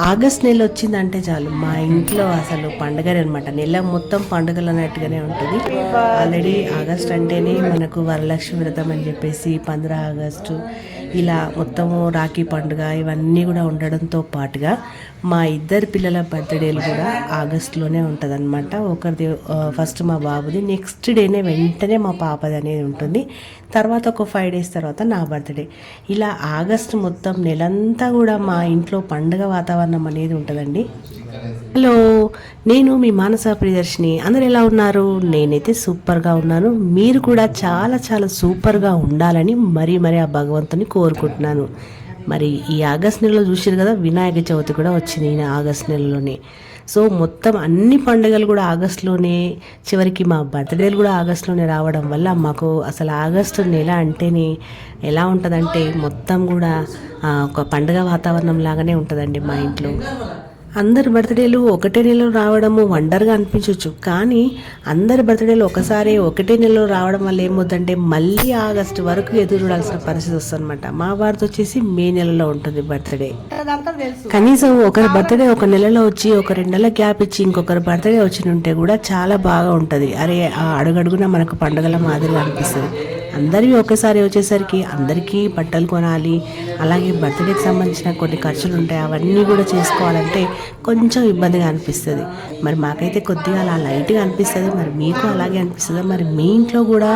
August నెల వచ్చిందంటే చాలు మా ఇంట్లో అసలు పండుగనే అనమాట. నెల మొత్తం పండుగలు అన్నట్టుగానే ఉంటుంది. ఆల్రెడీ ఆగస్ట్ అంటేనే మనకు వరలక్ష్మి వ్రతం అని చెప్పేసి 15 ఆగస్టు ఇలా మొత్తము రాఖీ పండుగ ఇవన్నీ కూడా ఉండడంతో పాటుగా మా ఇద్దరు పిల్లల బర్త్డేలు కూడా ఆగస్టులోనే ఉంటుంది అనమాట. ఒకరిది ఫస్ట్ మా బాబుది, నెక్స్ట్ డేనే వెంటనే మా పాపది అనేది ఉంటుంది. తర్వాత ఒక 5 days తర్వాత నా బర్త్డే. ఇలా ఆగస్టు మొత్తం నెలంతా కూడా మా ఇంట్లో పండుగ వాతావరణం అనేది ఉంటుందండి. హలో, నేను మీ మానస ప్రియదర్శిని. అందరు ఎలా ఉన్నారు? నేనైతే సూపర్గా ఉన్నాను. మీరు కూడా చాలా చాలా సూపర్గా ఉండాలని మరీ ఆ భగవంతుని కోరుకుంటున్నాను. మరి ఈ ఆగస్ట్ నెలలో చూసారు కదా, వినాయక చవితి కూడా వచ్చింది ఈ ఆగస్ట్ నెలలోనే. సో మొత్తం అన్ని పండుగలు కూడా ఆగస్టులోనే, చివరికి మా బర్త్డేలు కూడా ఆగస్టులోనే రావడం వల్ల మాకు అసలు ఆగస్టు నెల అంటేనే ఎలా ఉంటుందంటే మొత్తం కూడా ఒక పండుగ వాతావరణం లాగానే ఉంటుందండి మా ఇంట్లో. అందరి బర్త్డేలు ఒకటే నెలలో రావడము వండర్గా అనిపించవచ్చు, కానీ అందరి బర్త్డేలు ఒకటే నెలలో రావడం వల్ల ఏమవుతుందంటే మళ్ళీ ఆగస్టు వరకు ఎదురు చూడాల్సిన పరిస్థితి వస్తుంది అనమాట. మా వారితో వచ్చేసి మే నెలలో ఉంటుంది బర్త్డే. కనీసం ఒకరి బర్త్డే ఒక నెలలో వచ్చి ఒక 2 నెలల గ్యాప్ ఇచ్చి ఇంకొకరి బర్త్డే వచ్చి ఉంటే కూడా చాలా బాగా ఉంటుంది. అరే ఆ అడుగడుగున మనకు పండుగల మాదిరిగా అనిపిస్తుంది. అందరివి ఒకేసారి వచ్చేసరికి అందరికీ బట్టలు కొనాలి, అలాగే బర్త్డేకి సంబంధించిన కొన్ని ఖర్చులు ఉంటాయి, అవన్నీ కూడా చేసుకోవాలంటే కొంచెం ఇబ్బందిగా అనిపిస్తుంది. మరి మాకైతే కొద్దిగా అలా లైట్గా అనిపిస్తుంది. మరి మీకు అలాగే అనిపిస్తుందా? మరి మీ ఇంట్లో కూడా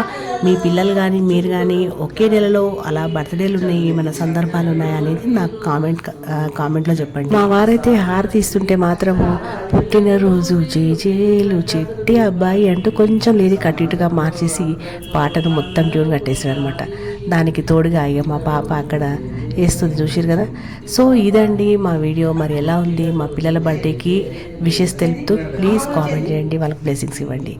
మీ పిల్లలు కానీ మీరు కానీ ఒకే నెలలో అలా బర్త్డేలు ఉన్నాయి, మన సందర్భాలు ఉన్నాయి అనేది నాకు కామెంట్లో చెప్పండి. మా వారైతే హారతి ఇస్తుంటే మాత్రము పుట్టినరోజు జేజేలు చెట్టి అబ్బాయి అంటూ కొంచెం లేది కట్టిటుగా మార్చేసి పాటను మొత్తం ట్యూన్ కట్టేసాడు అనమాట. దానికి తోడుగా అయ్యా మా పాప అక్కడ వేస్తుంది, చూసారు కదా. సో ఇదండి మా వీడియో. మరి ఎలా ఉంది? మా పిల్లల బర్త్డేకి విషెస్ తెలుపుతూ ప్లీజ్ కామెంట్ చేయండి, వాళ్ళకి బ్లెస్సింగ్స్ ఇవ్వండి.